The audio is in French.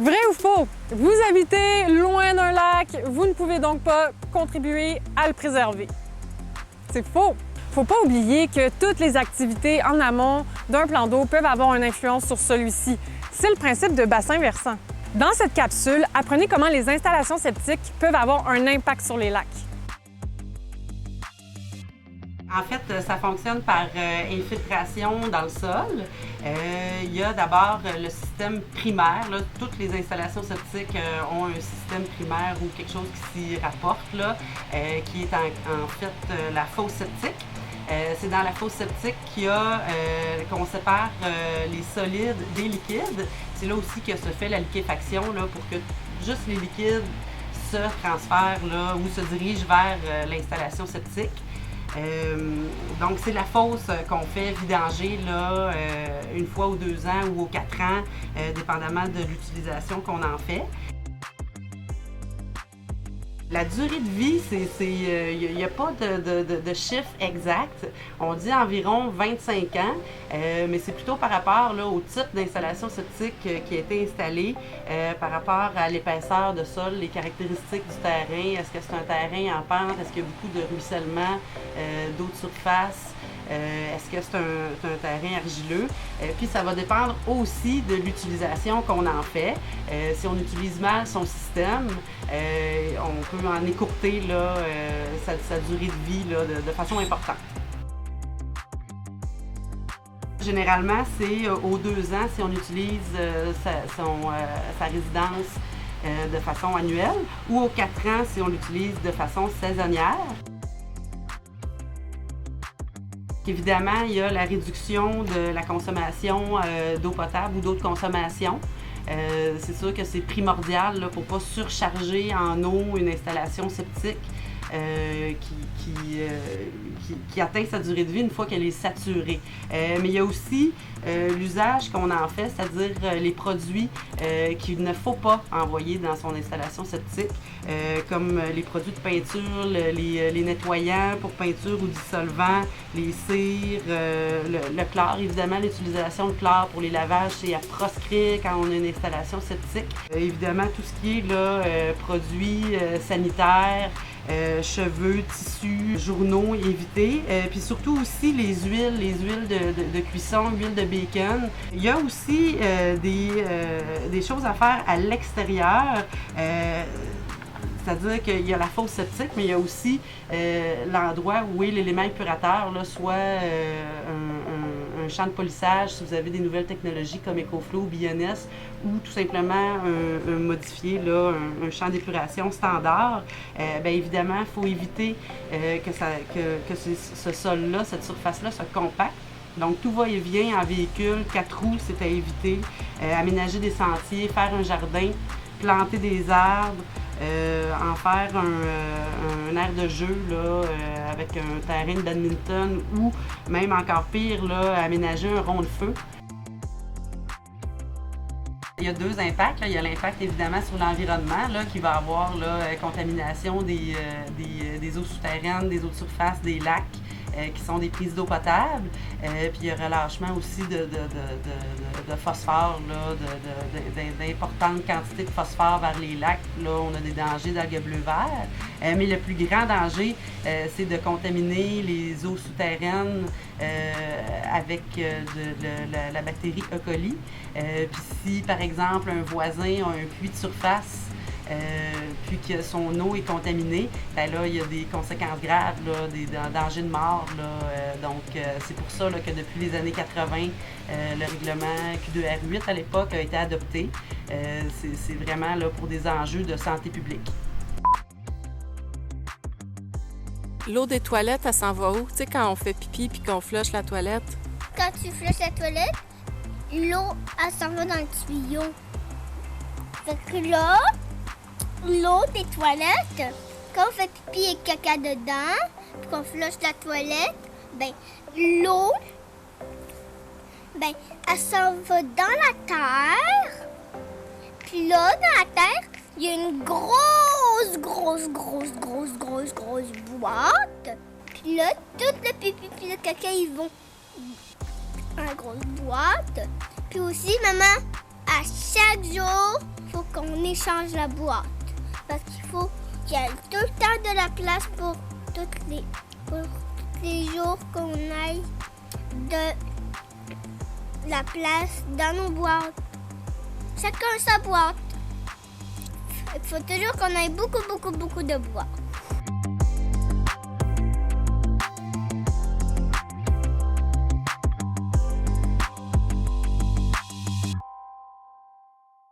Vrai ou faux? Vous habitez loin d'un lac, vous ne pouvez donc pas contribuer à le préserver. C'est faux! Faut pas oublier que toutes les activités en amont d'un plan d'eau peuvent avoir une influence sur celui-ci. C'est le principe de bassin versant. Dans cette capsule, apprenez comment les installations septiques peuvent avoir un impact sur les lacs. En fait, ça fonctionne par infiltration dans le sol. Il y a d'abord le système primaire. Là. Toutes les installations septiques ont un système primaire ou quelque chose qui s'y rapporte, là, qui est en fait la fosse septique. C'est dans la fosse septique qu'on sépare les solides des liquides. C'est là aussi que se fait la liquéfaction là, pour que juste les liquides se transfèrent là, ou se dirigent vers l'installation septique. Donc, c'est la fosse qu'on fait vidanger là, une fois aux 2 ans ou aux 4 ans, dépendamment de l'utilisation qu'on en fait. La durée de vie, il n'y a pas de chiffre exact. On dit environ 25 ans, mais c'est plutôt par rapport là, au type d'installation septique qui a été installée, par rapport à l'épaisseur de sol, les caractéristiques du terrain. Est-ce que c'est un terrain en pente? Est-ce qu'il y a beaucoup de ruissellement, d'eau de surface? Est-ce que c'est un terrain argileux? Puis ça va dépendre aussi de l'utilisation qu'on en fait. Si on utilise mal son système, on peut en écourter là, sa durée de vie là, de façon importante. Généralement, c'est aux 2 ans si on utilise sa résidence de façon annuelle ou aux 4 ans si on l'utilise de façon saisonnière. Évidemment, il y a la réduction de la consommation d'eau potable ou d'eau de consommation. C'est sûr que c'est primordial là, pour ne pas surcharger en eau une installation septique qui atteint sa durée de vie une fois qu'elle est saturée. Mais il y a aussi l'usage qu'on en fait, c'est-à-dire les produits qu'il ne faut pas envoyer dans son installation septique, comme les produits de peinture, les nettoyants pour peinture ou dissolvants, les cires, le chlore, évidemment, l'utilisation de chlore pour les lavages, c'est à proscrire quand on a une installation septique. Évidemment, tout ce qui est là, produits sanitaires, cheveux, tissus, journaux, éviter. Puis surtout aussi les huiles de cuisson, huile de bacon. Il y a aussi des choses à faire à l'extérieur. C'est-à-dire qu'il y a la fosse septique, mais il y a aussi l'endroit où est l'élément épurateur, là, soit un champ de polissage, si vous avez des nouvelles technologies comme EcoFlow ou Bioness, ou tout simplement modifier là, un champ d'épuration standard. Bien évidemment, il faut éviter que ce sol-là, cette surface-là, se compacte. Donc, tout va et vient en véhicule, 4 roues, c'est à éviter. Aménager des sentiers, faire un jardin, planter des arbres, en faire un aire de jeu là, avec un terrain de badminton ou même encore pire, là, aménager un rond de feu. Il y a 2 impacts. Là. Il y a l'impact évidemment sur l'environnement là, qui va avoir là, contamination des eaux souterraines, des eaux de surface, des lacs. Qui sont des prises d'eau potable, puis il y a relâchement aussi de phosphore, d'importantes quantités de phosphore vers les lacs. Là, on a des dangers d'algues bleues-vert, mais le plus grand danger, c'est de contaminer les eaux souterraines avec la bactérie E. coli. Puis si, par exemple, un voisin a un puits de surface, puis que son eau est contaminée, bien là, il y a des conséquences graves, là, des dangers de mort. Là, donc, c'est pour ça là, que depuis les années 80, le règlement Q2R8 à l'époque a été adopté. C'est vraiment là, pour des enjeux de santé publique. L'eau des toilettes, elle s'en va où? Tu sais, quand on fait pipi puis qu'on flush la toilette? Quand tu flushes la toilette, l'eau, elle s'en va dans le tuyau. Fait que là, l'eau des toilettes, quand on fait pipi et caca dedans, puis qu'on flush la toilette, ben l'eau, ben elle s'en va dans la terre. Puis là, dans la terre, il y a une grosse boîte. Puis là, tout le pipi et le caca, ils vont dans la grosse boîte. Puis aussi, maman, à chaque jour, faut qu'on échange la boîte. Parce qu'il faut qu'il y ait tout le temps de la place pour tous les jours qu'on aille de la place dans nos boîtes. Chacun sa boîte. Il faut toujours qu'on ait beaucoup de boîtes.